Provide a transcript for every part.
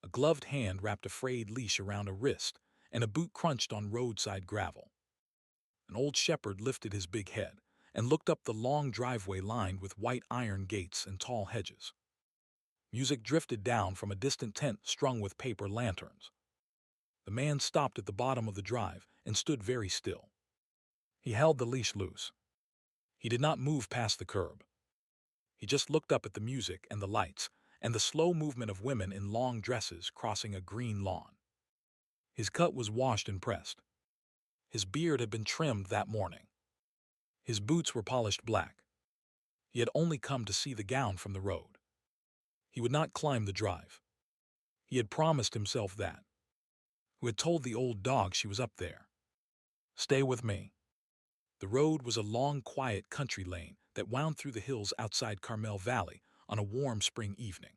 A gloved hand wrapped a frayed leash around a wrist, and a boot crunched on roadside gravel. An old shepherd lifted his big head and looked up the long driveway lined with white iron gates and tall hedges. Music drifted down from a distant tent strung with paper lanterns. The man stopped at the bottom of the drive and stood very still. He held the leash loose. He did not move past the curb. He just looked up at the music and the lights and the slow movement of women in long dresses crossing a green lawn. His cut was washed and pressed. His beard had been trimmed that morning. His boots were polished black. He had only come to see the gown from the road. He would not climb the drive. He had promised himself that. Who had told the old dog she was up there? Stay with me. The road was a long, quiet country lane that wound through the hills outside Carmel Valley on a warm spring evening.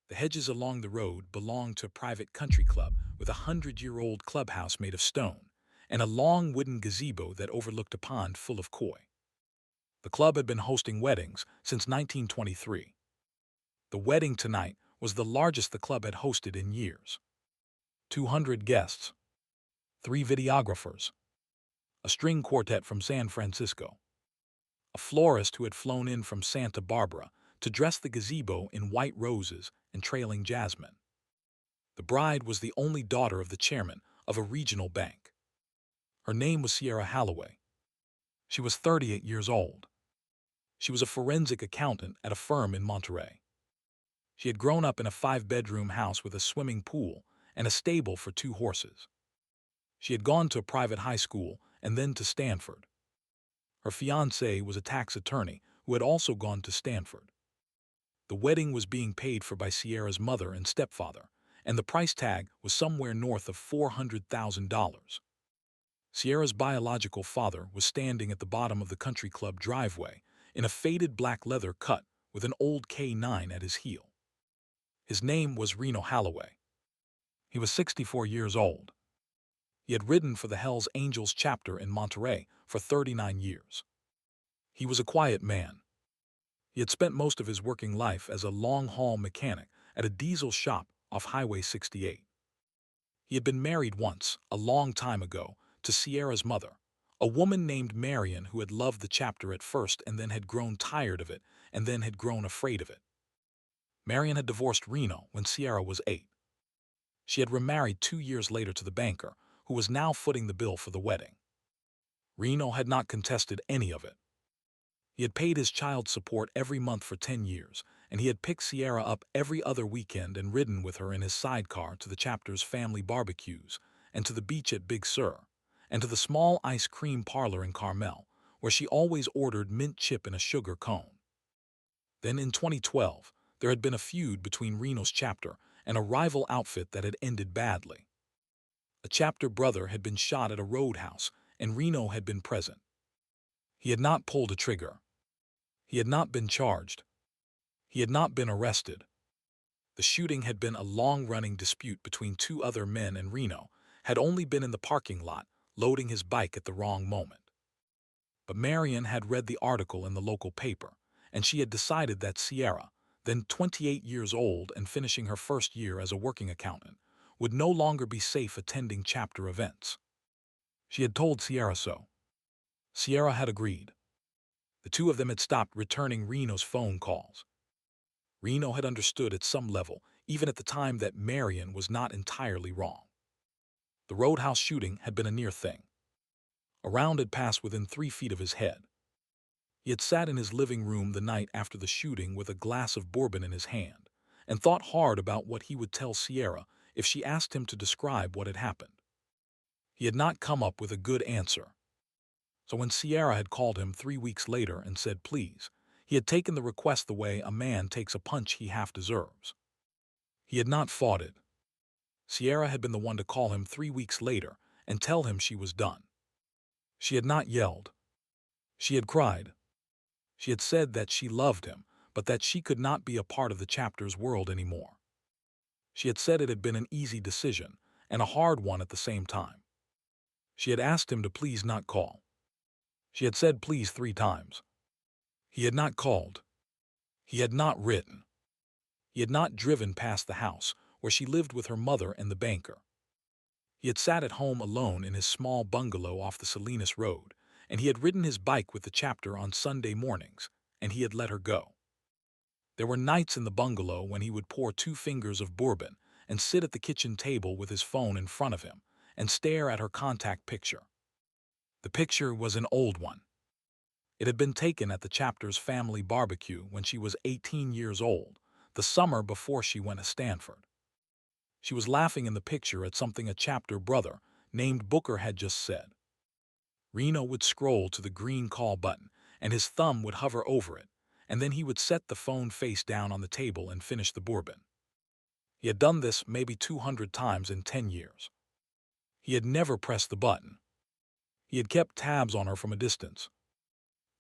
The hedges along the road belonged to a private country club with a 100-year-old clubhouse made of stone and a long wooden gazebo that overlooked a pond full of koi. The club had been hosting weddings since 1923. The wedding tonight was the largest the club had hosted in years. 200 guests, 3 videographers, a string quartet from San Francisco, a florist who had flown in from Santa Barbara to dress the gazebo in white roses and trailing jasmine. The bride was the only daughter of the chairman of a regional bank. Her name was Sierra Holloway. She was 38 years old. She was a forensic accountant at a firm in Monterey. She had grown up in a 5-bedroom house with a swimming pool and a stable for 2 horses. She had gone to a private high school and then to Stanford. Her fiancé was a tax attorney who had also gone to Stanford. The wedding was being paid for by Sierra's mother and stepfather, and the price tag was somewhere north of $400,000. Sierra's biological father was standing at the bottom of the country club driveway in a faded black leather cut with an old K9 at his heel. His name was Reno Holloway. He was 64 years old. He had ridden for the Hells Angels chapter in Monterey for 39 years. He was a quiet man. He had spent most of his working life as a long-haul mechanic at a diesel shop off Highway 68. He had been married once, a long time ago, to Sierra's mother, a woman named Marion who had loved the chapter at first and then had grown tired of it and then had grown afraid of it. Marion had divorced Reno when Sierra was 8. She had remarried 2 years later to the banker, who was now footing the bill for the wedding. Reno had not contested any of it. He had paid his child support every month for 10 years, and he had picked Sierra up every other weekend and ridden with her in his sidecar to the chapter's family barbecues, and to the beach at Big Sur, and to the small ice cream parlor in Carmel, where she always ordered mint chip in a sugar cone. Then in 2012, there had been a feud between Reno's chapter and a rival outfit that had ended badly. A chapter brother had been shot at a roadhouse, and Reno had been present. He had not pulled a trigger. He had not been charged. He had not been arrested. The shooting had been a long-running dispute between 2 other men, and Reno had only been in the parking lot loading his bike at the wrong moment. But Marion had read the article in the local paper, and she had decided that Sierra, then 28 years old and finishing her first year as a working accountant, would no longer be safe attending chapter events. She had told Sierra so. Sierra had agreed. The 2 of them had stopped returning Reno's phone calls. Reno had understood at some level, even at the time, that Marion was not entirely wrong. The roadhouse shooting had been a near thing. A round had passed within 3 feet of his head. He had sat in his living room the night after the shooting with a glass of bourbon in his hand and thought hard about what he would tell Sierra if she asked him to describe what had happened. He had not come up with a good answer. So when Sierra had called him 3 weeks later and said please, he had taken the request the way a man takes a punch he half deserves. He had not fought it. Sierra had been the one to call him 3 weeks later and tell him she was done. She had not yelled. She had cried. She had said that she loved him, but that she could not be a part of the chapter's world anymore. She had said it had been an easy decision and a hard one at the same time. She had asked him to please not call. She had said please 3 times. He had not called. He had not written. He had not driven past the house where she lived with her mother and the banker. He had sat at home alone in his small bungalow off the Salinas Road, and he had ridden his bike with the chapter on Sunday mornings, and he had let her go. There were nights in the bungalow when he would pour 2 fingers of bourbon and sit at the kitchen table with his phone in front of him and stare at her contact picture. The picture was an old one. It had been taken at the chapter's family barbecue when she was 18 years old, the summer before she went to Stanford. She was laughing in the picture at something a chapter brother named Booker had just said. Reno would scroll to the green call button, and his thumb would hover over it, and then he would set the phone face down on the table and finish the bourbon. He had done this maybe 200 times in 10 years. He had never pressed the button. He had kept tabs on her from a distance.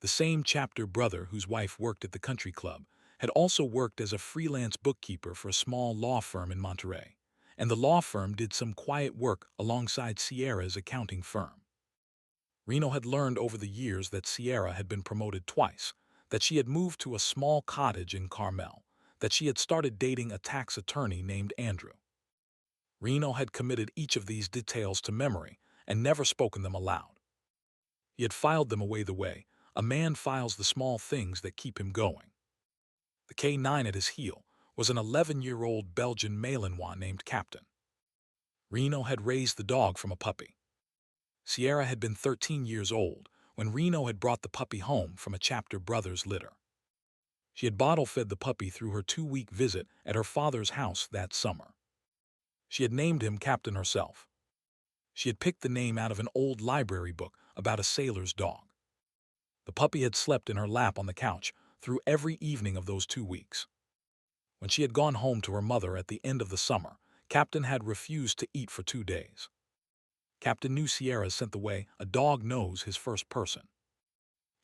The same chapter brother whose wife worked at the country club had also worked as a freelance bookkeeper for a small law firm in Monterey, and the law firm did some quiet work alongside Sierra's accounting firm. Reno had learned over the years that Sierra had been promoted twice, that she had moved to a small cottage in Carmel, that she had started dating a tax attorney named Andrew. Reno had committed each of these details to memory and never spoken them aloud. He had filed them away the way a man files the small things that keep him going. The K9 at his heel was an 11-year-old Belgian Malinois named Captain. Reno had raised the dog from a puppy. Sierra had been 13 years old when Reno had brought the puppy home from a chapter brother's litter. She had bottle-fed the puppy through her 2-week visit at her father's house that summer. She had named him Captain herself. She had picked the name out of an old library book about a sailor's dog. The puppy had slept in her lap on the couch through every evening of those 2 weeks. When she had gone home to her mother at the end of the summer, Captain had refused to eat for 2 days. Captain knew Sierra sent the way a dog knows his first person.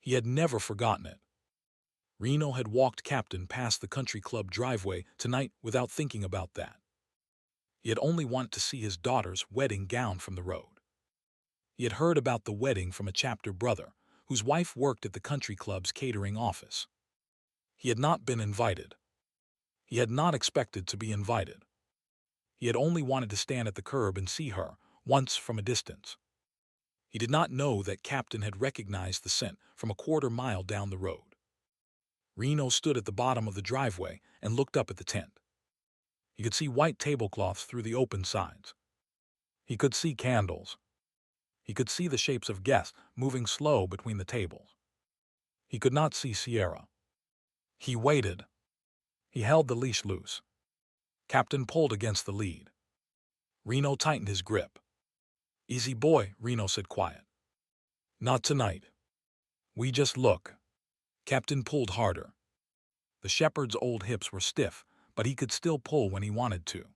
He had never forgotten it. Reno had walked Captain past the country club driveway tonight without thinking about that. He had only wanted to see his daughter's wedding gown from the road. He had heard about the wedding from a chapter brother whose wife worked at the country club's catering office. He had not been invited. He had not expected to be invited. He had only wanted to stand at the curb and see her, once from a distance. He did not know that Captain had recognized the scent from a quarter-mile down the road. Reno stood at the bottom of the driveway and looked up at the tent. He could see white tablecloths through the open sides. He could see candles. He could see the shapes of guests moving slow between the tables. He could not see Sierra. He waited. He held the leash loose. Captain pulled against the lead. Reno tightened his grip. "Easy boy," Reno said quiet. "Not tonight. We just look." Captain pulled harder. The shepherd's old hips were stiff, but he could still pull when he wanted to.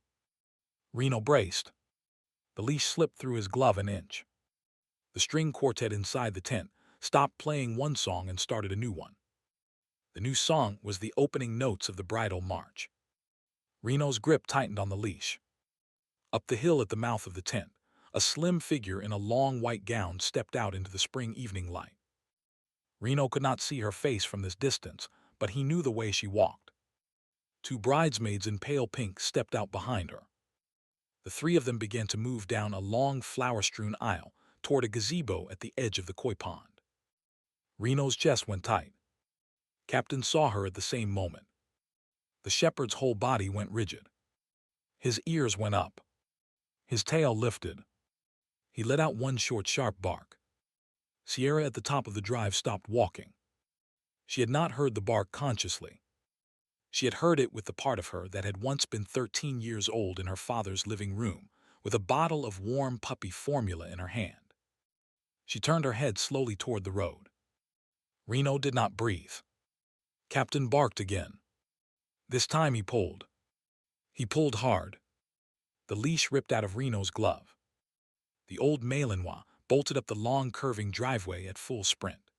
Reno braced. The leash slipped through his glove an inch. The string quartet inside the tent stopped playing one song and started a new one. The new song was the opening notes of the bridal march. Reno's grip tightened on the leash. Up the hill at the mouth of the tent, a slim figure in a long white gown stepped out into the spring evening light. Reno could not see her face from this distance, but he knew the way she walked. 2 bridesmaids in pale pink stepped out behind her. The 3 of them began to move down a long flower-strewn aisle toward a gazebo at the edge of the koi pond. Reno's chest went tight. Captain saw her at the same moment. The shepherd's whole body went rigid. His ears went up. His tail lifted. He let out one short, sharp bark. Sierra at the top of the drive stopped walking. She had not heard the bark consciously. She had heard it with the part of her that had once been 13 years old in her father's living room, with a bottle of warm puppy formula in her hand. She turned her head slowly toward the road. Reno did not breathe. Captain barked again. This time he pulled. He pulled hard. The leash ripped out of Reno's glove. The old Malinois bolted up the long curving driveway at full sprint.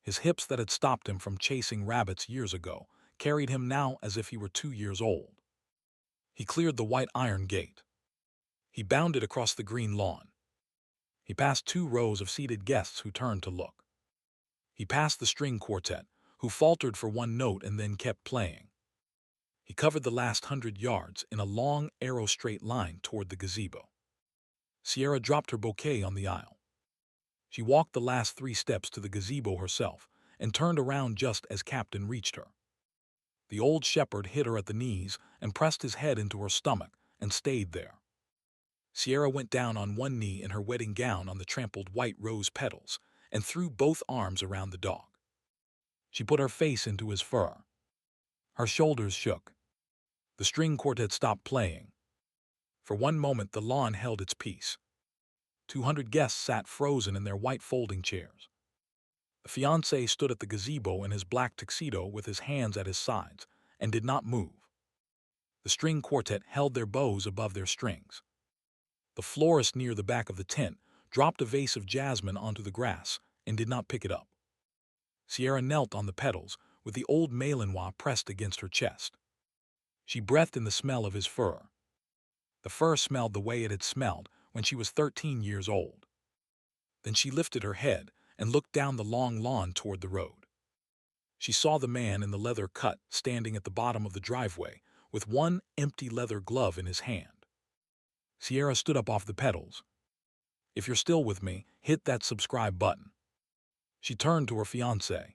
His hips that had stopped him from chasing rabbits years ago carried him now as if he were 2 years old. He cleared the white iron gate. He bounded across the green lawn. He passed 2 rows of seated guests who turned to look. He passed the string quartet, who faltered for one note and then kept playing. He covered the last 100 yards in a long, arrow-straight line toward the gazebo. Sierra dropped her bouquet on the aisle. She walked the last 3 steps to the gazebo herself and turned around just as Captain reached her. The old shepherd hit her at the knees and pressed his head into her stomach and stayed there. Sierra went down on one knee in her wedding gown on the trampled white rose petals and threw both arms around the dog. She put her face into his fur. Her shoulders shook. The string quartet stopped playing. For one moment the lawn held its peace. 200 guests sat frozen in their white folding chairs. The fiancé stood at the gazebo in his black tuxedo with his hands at his sides and did not move. The string quartet held their bows above their strings. The florist near the back of the tent dropped a vase of jasmine onto the grass and did not pick it up. Sierra knelt on the petals with the old Malinois pressed against her chest. She breathed in the smell of his fur. The fur smelled the way it had smelled when she was 13 years old. Then she lifted her head and looked down the long lawn toward the road. She saw the man in the leather cut standing at the bottom of the driveway with one empty leather glove in his hand. Sierra stood up off the pedals. "If you're still with me, hit that subscribe button." She turned to her fiancé.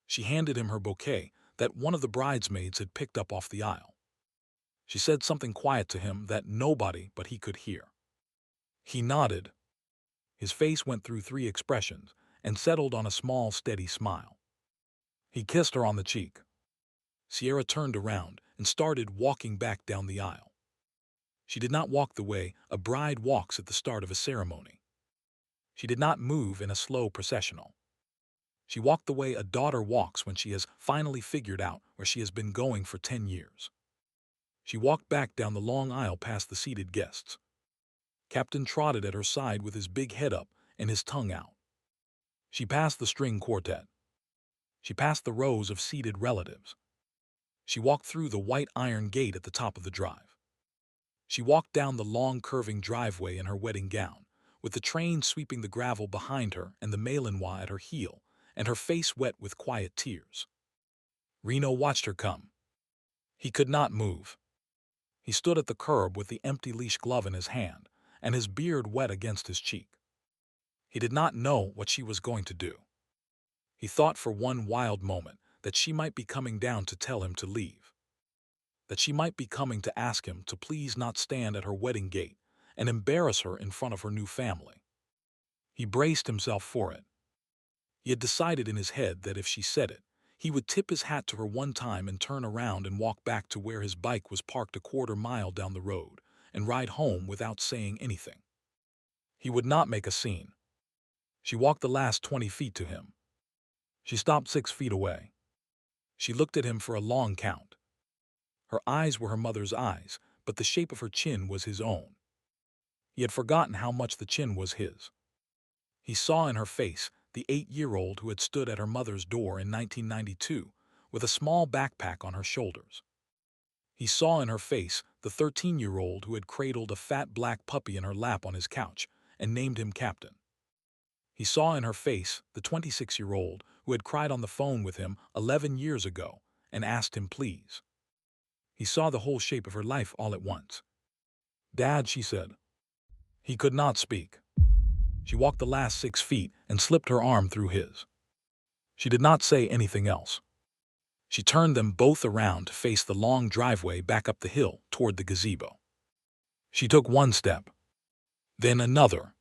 She handed him her bouquet that one of the bridesmaids had picked up off the aisle. She said something quiet to him that nobody but he could hear. He nodded. His face went through 3 expressions and settled on a small, steady smile. He kissed her on the cheek. Sierra turned around and started walking back down the aisle. She did not walk the way a bride walks at the start of a ceremony. She did not move in a slow processional. She walked the way a daughter walks when she has finally figured out where she has been going for 10 years. She walked back down the long aisle past the seated guests. Captain trotted at her side with his big head up and his tongue out. She passed the string quartet. She passed the rows of seated relatives. She walked through the white iron gate at the top of the drive. She walked down the long curving driveway in her wedding gown, with the train sweeping the gravel behind her and the Malinois at her heel, and her face wet with quiet tears. Reno watched her come. He could not move. He stood at the curb with the empty leash glove in his hand, and his beard wet against his cheek. He did not know what she was going to do. He thought for one wild moment that she might be coming down to tell him to leave. That she might be coming to ask him to please not stand at her wedding gate and embarrass her in front of her new family. He braced himself for it. He had decided in his head that if she said it, he would tip his hat to her one time and turn around and walk back to where his bike was parked a quarter-mile down the road and ride home without saying anything. He would not make a scene. She walked the last 20 feet to him. She stopped 6 feet away. She looked at him for a long count. Her eyes were her mother's eyes, but the shape of her chin was his own. He had forgotten how much the chin was his. He saw in her face the 8-year-old who had stood at her mother's door in 1992 with a small backpack on her shoulders. He saw in her face the 13-year-old who had cradled a fat black puppy in her lap on his couch and named him Captain. He saw in her face the 26-year-old who had cried on the phone with him 11 years ago and asked him please. He saw the whole shape of her life all at once. "Dad," she said. He could not speak. She walked the last 6 feet and slipped her arm through his. She did not say anything else. She turned them both around to face the long driveway back up the hill toward the gazebo. She took 1 step, then another,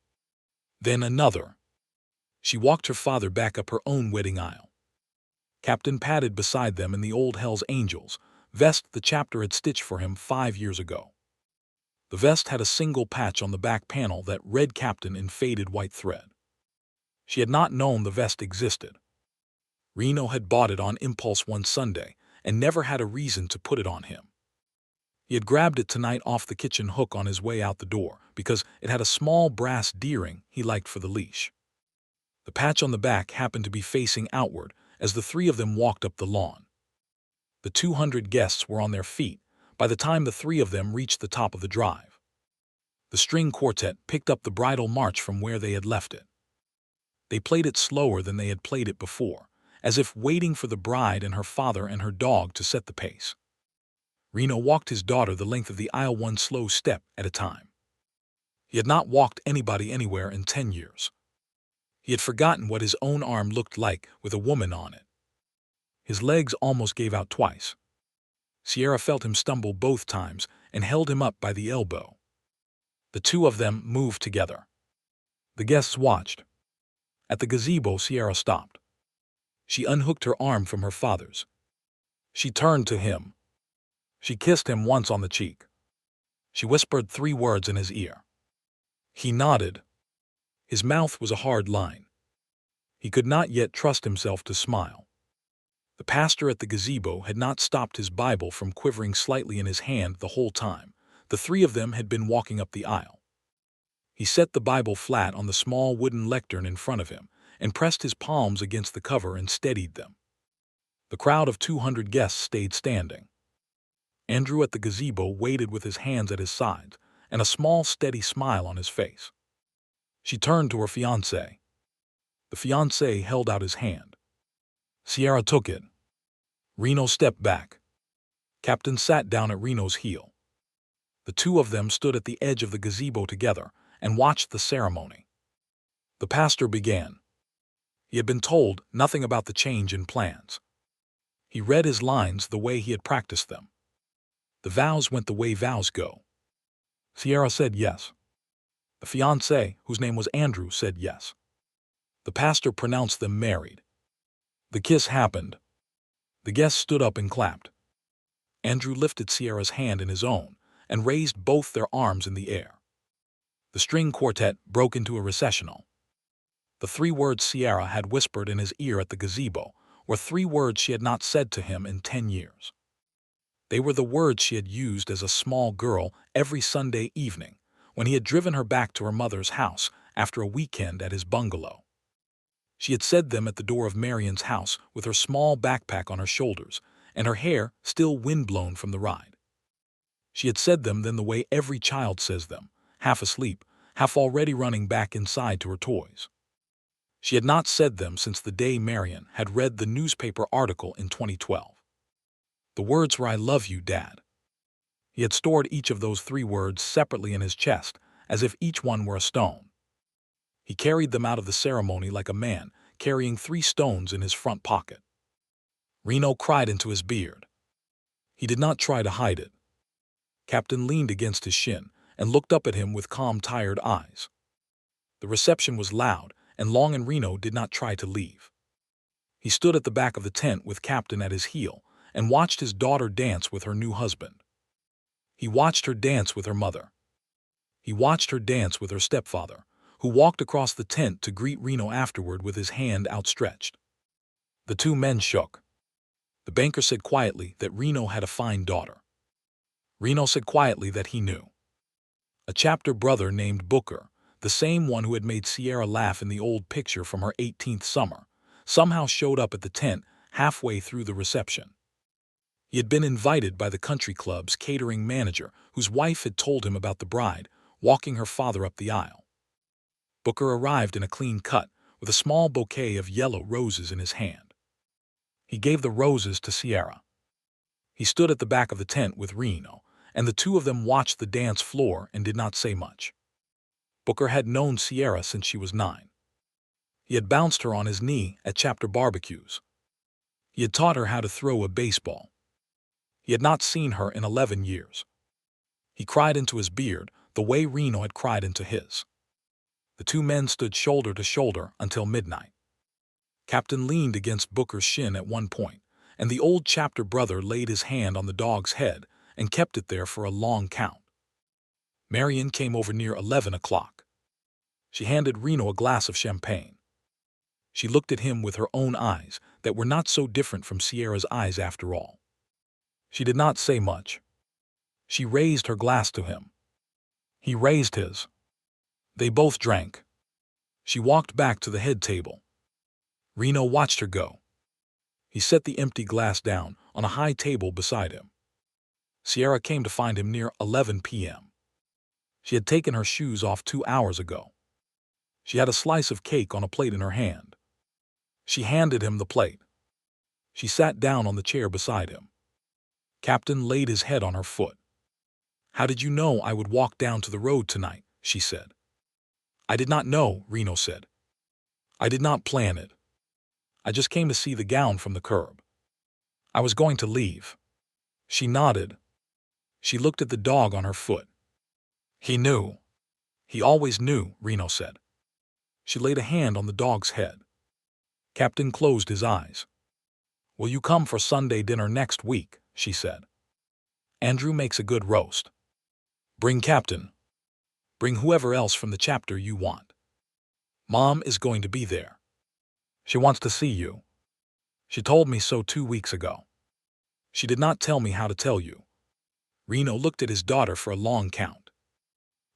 then another. She walked her father back up her own wedding aisle. Captain padded beside them in the old Hell's Angels vest the chapter had stitched for him 5 years ago. The vest had a single patch on the back panel that read Captain in faded white thread. She had not known the vest existed. Reno had bought it on impulse one Sunday and never had a reason to put it on him. He had grabbed it tonight off the kitchen hook on his way out the door because it had a small brass D-ring he liked for the leash. The patch on the back happened to be facing outward as the 3 of them walked up the lawn. The 200 guests were on their feet by the time the 3 of them reached the top of the drive. The string quartet picked up the bridal march from where they had left it. They played it slower than they had played it before, as if waiting for the bride and her father and her dog to set the pace. Reno walked his daughter the length of the aisle one slow step at a time. He had not walked anybody anywhere in 10 years. He had forgotten what his own arm looked like with a woman on it. His legs almost gave out twice. Sierra felt him stumble both times and held him up by the elbow. The two of them moved together. The guests watched. At the gazebo, Sierra stopped. She unhooked her arm from her father's. She turned to him. She kissed him once on the cheek. She whispered 3 words in his ear. He nodded. His mouth was a hard line. He could not yet trust himself to smile. The pastor at the gazebo had not stopped his Bible from quivering slightly in his hand the whole time. The 3 of them had been walking up the aisle. He set the Bible flat on the small wooden lectern in front of him and pressed his palms against the cover and steadied them. The crowd of 200 guests stayed standing. Andrew at the gazebo waited with his hands at his sides and a small, steady smile on his face. She turned to her fiancé. The fiancé held out his hand. Sierra took it. Reno stepped back. Captain sat down at Reno's heel. The 2 of them stood at the edge of the gazebo together and watched the ceremony. The pastor began. He had been told nothing about the change in plans. He read his lines the way he had practiced them. The vows went the way vows go. Sierra said yes. The fiancé, whose name was Andrew, said yes. The pastor pronounced them married. The kiss happened. The guests stood up and clapped. Andrew lifted Sierra's hand in his own and raised both their arms in the air. The string quartet broke into a recessional. The 3 words Sierra had whispered in his ear at the gazebo were 3 words she had not said to him in 10 years. They were the words she had used as a small girl every Sunday evening when he had driven her back to her mother's house after a weekend at his bungalow. She had said them at the door of Marion's house with her small backpack on her shoulders and her hair still windblown from the ride. She had said them then the way every child says them, half asleep, half already running back inside to her toys. She had not said them since the day Marion had read the newspaper article in 2012. The words were, "I love you, Dad." He had stored each of those 3 words separately in his chest, as if each one were a stone. He carried them out of the ceremony like a man carrying 3 stones in his front pocket. Reno cried into his beard. He did not try to hide it. Captain leaned against his shin and looked up at him with calm, tired eyes. The reception was loud, and Long and Reno did not try to leave. He stood at the back of the tent with Captain at his heel and watched his daughter dance with her new husband. He watched her dance with her mother. He watched her dance with her stepfather, who walked across the tent to greet Reno afterward with his hand outstretched. The 2 men shook. The banker said quietly that Reno had a fine daughter. Reno said quietly that he knew. A chapter brother named Booker, the same one who had made Sierra laugh in the old picture from her 18th summer, somehow showed up at the tent halfway through the reception. He had been invited by the country club's catering manager, whose wife had told him about the bride walking her father up the aisle. Booker arrived in a clean cut with a small bouquet of yellow roses in his hand. He gave the roses to Sierra. He stood at the back of the tent with Reno, and the 2 of them watched the dance floor and did not say much. Booker had known Sierra since she was 9. He had bounced her on his knee at chapter barbecues. He had taught her how to throw a baseball. He had not seen her in 11 years. He cried into his beard the way Reno had cried into his. The 2 men stood shoulder to shoulder until midnight. Captain leaned against Booker's shin at one point, and the old chapter brother laid his hand on the dog's head and kept it there for a long count. Marion came over near 11 o'clock. She handed Reno a glass of champagne. She looked at him with her own eyes that were not so different from Sierra's eyes after all. She did not say much. She raised her glass to him. He raised his. They both drank. She walked back to the head table. Reno watched her go. He set the empty glass down on a high table beside him. Sierra came to find him near 11 p.m. She had taken her shoes off 2 hours ago. She had a slice of cake on a plate in her hand. She handed him the plate. She sat down on the chair beside him. Captain laid his head on her foot. "How did you know I would walk down to the road tonight?" she said. "I did not know," Reno said. "I did not plan it. I just came to see the gown from the curb. I was going to leave." She nodded. She looked at the dog on her foot. "He knew. He always knew," Reno said. She laid a hand on the dog's head. Captain closed his eyes. "Will you come for Sunday dinner next week?" she said. "Andrew makes a good roast. Bring Captain. Bring whoever else from the chapter you want. Mom is going to be there. She wants to see you. She told me so 2 weeks ago. She did not tell me how to tell you." Reno looked at his daughter for a long count.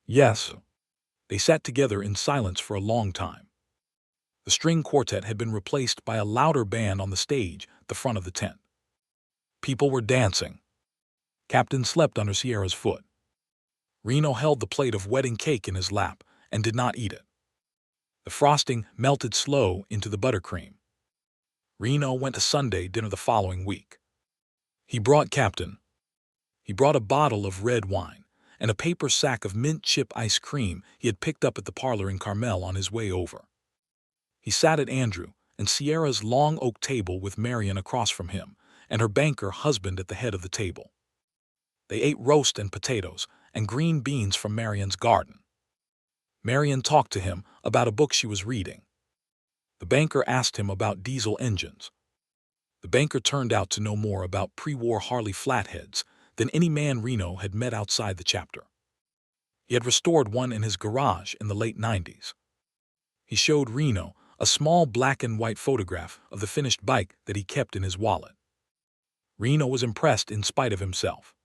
"Yes." They sat together in silence for a long time. The string quartet had been replaced by a louder band on the stage at the front of the tent. People were dancing. Captain slept under Sierra's foot. Reno held the plate of wedding cake in his lap and did not eat it. The frosting melted slow into the buttercream. Reno went to Sunday dinner the following week. He brought Captain. He brought a bottle of red wine and a paper sack of mint chip ice cream he had picked up at the parlor in Carmel on his way over. He sat at Andrew and Sierra's long oak table with Marion across from him and her banker husband at the head of the table. They ate roast and potatoes and green beans from Marion's garden. Marion talked to him about a book she was reading. The banker asked him about diesel engines. The banker turned out to know more about pre-war Harley flatheads than any man Reno had met outside the chapter. He had restored one in his garage in the late 90s. He showed Reno a small black and white photograph of the finished bike that he kept in his wallet. Reno was impressed in spite of himself.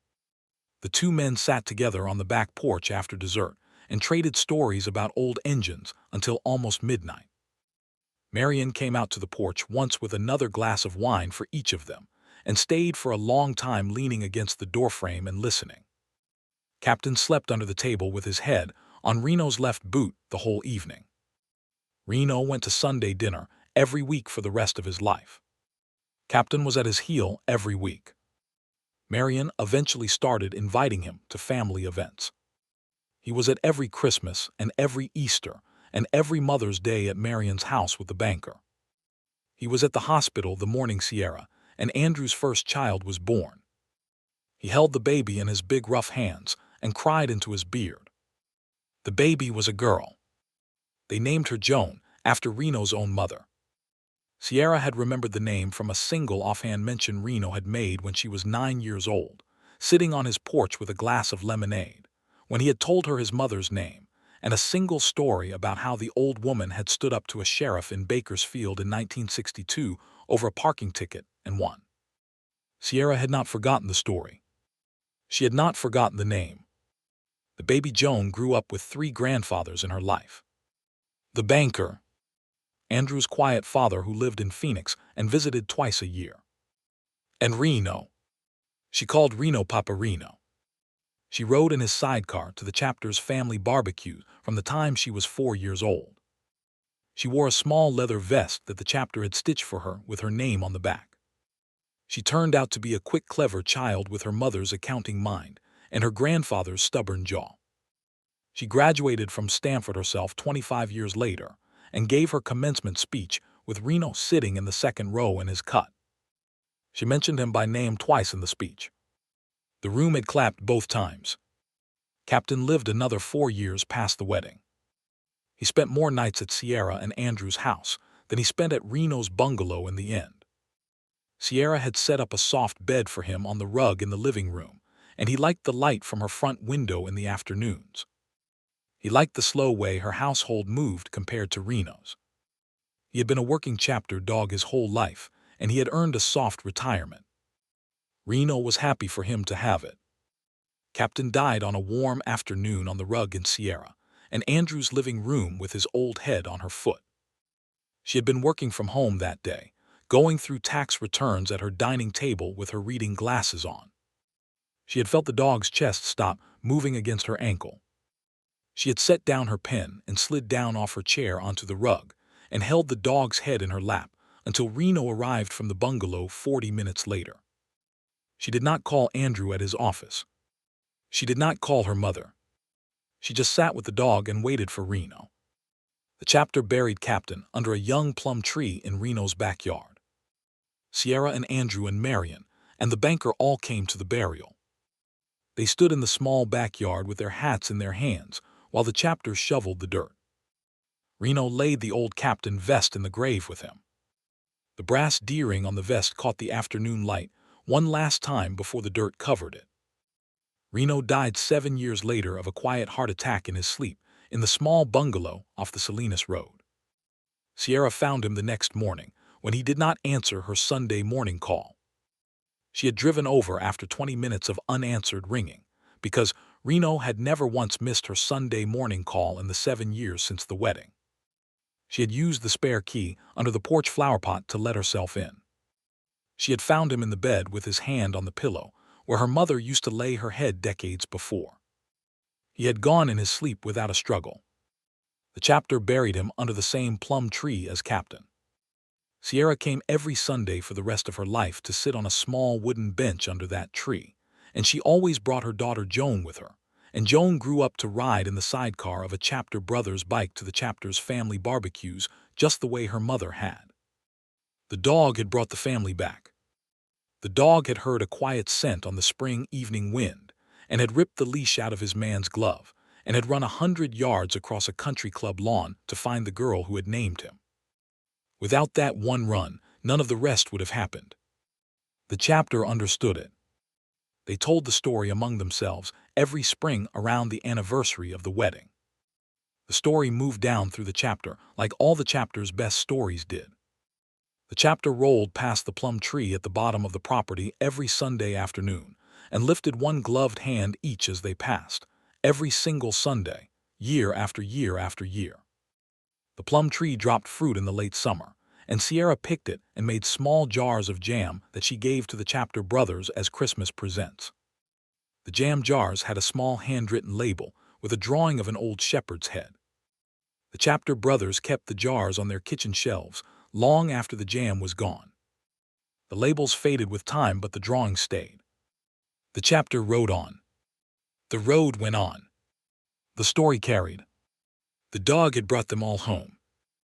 The two men sat together on the back porch after dessert and traded stories about old engines until almost midnight. Marion came out to the porch once with another glass of wine for each of them and stayed for a long time leaning against the doorframe and listening. Captain slept under the table with his head on Reno's left boot the whole evening. Reno went to Sunday dinner every week for the rest of his life. Captain was at his heel every week. Marion eventually started inviting him to family events. He was at every Christmas and every Easter and every Mother's Day at Marion's house with the banker. He was at the hospital the morning Sierra and Andrew's first child was born. He held the baby in his big rough hands and cried into his beard. The baby was a girl. They named her Joan after Reno's own mother. Sierra had remembered the name from a single offhand mention Reno had made when she was 9 years old, sitting on his porch with a glass of lemonade, when he had told her his mother's name, and a single story about how the old woman had stood up to a sheriff in Bakersfield in 1962 over a parking ticket and won. Sierra had not forgotten the story. She had not forgotten the name. The baby Joan grew up with 3 grandfathers in her life. The banker, Andrew's quiet father who lived in Phoenix and visited twice a year, and Reno. She called Reno Papa Reno. She rode in his sidecar to the chapter's family barbecue from the time she was 4 years old. She wore a small leather vest that the chapter had stitched for her with her name on the back. She turned out to be a quick, clever child with her mother's accounting mind and her grandfather's stubborn jaw. She graduated from Stanford herself 25 years later and gave her commencement speech with Reno sitting in the second row in his cut. She mentioned him by name twice in the speech. The room had clapped both times. Captain lived another 4 years past the wedding. He spent more nights at Sierra and Andrew's house than he spent at Reno's bungalow in the end. Sierra had set up a soft bed for him on the rug in the living room, and he liked the light from her front window in the afternoons. He liked the slow way her household moved compared to Reno's. He had been a working chapter dog his whole life, and he had earned a soft retirement. Reno was happy for him to have it. Captain died on a warm afternoon on the rug in Sierra, and Andrew's living room with his old head on her foot. She had been working from home that day, going through tax returns at her dining table with her reading glasses on. She had felt the dog's chest stop moving against her ankle. She had set down her pen and slid down off her chair onto the rug and held the dog's head in her lap until Reno arrived from the bungalow 40 minutes later. She did not call Andrew at his office. She did not call her mother. She just sat with the dog and waited for Reno. The chapter buried Captain under a young plum tree in Reno's backyard. Sierra and Andrew and Marion and the banker all came to the burial. They stood in the small backyard with their hats in their hands while the chapter shoveled the dirt. Reno laid the old captain vest in the grave with him. The brass D-ring on the vest caught the afternoon light one last time before the dirt covered it. Reno died 7 years later of a quiet heart attack in his sleep in the small bungalow off the Salinas Road. Sierra found him the next morning when he did not answer her Sunday morning call. She had driven over after 20 minutes of unanswered ringing because Reno had never once missed her Sunday morning call in the 7 years since the wedding. She had used the spare key under the porch flowerpot to let herself in. She had found him in the bed with his hand on the pillow, where her mother used to lay her head decades before. He had gone in his sleep without a struggle. The chapter buried him under the same plum tree as Captain. Sierra came every Sunday for the rest of her life to sit on a small wooden bench under that tree, and she always brought her daughter Joan with her, and Joan grew up to ride in the sidecar of a chapter brother's bike to the chapter's family barbecues just the way her mother had. The dog had brought the family back. The dog had heard a quiet scent on the spring evening wind and had ripped the leash out of his man's glove and had run 100 yards across a country club lawn to find the girl who had named him. Without that one run, none of the rest would have happened. The chapter understood it. They told the story among themselves every spring around the anniversary of the wedding. The story moved down through the chapter like all the chapter's best stories did. The chapter rolled past the plum tree at the bottom of the property every Sunday afternoon and lifted one gloved hand each as they passed, every single Sunday, year after year after year. The plum tree dropped fruit in the late summer, and Sierra picked it and made small jars of jam that she gave to the chapter brothers as Christmas presents. The jam jars had a small handwritten label with a drawing of an old shepherd's head. The chapter brothers kept the jars on their kitchen shelves long after the jam was gone. The labels faded with time, but the drawing stayed. The chapter rode on. The road went on. The story carried. The dog had brought them all home.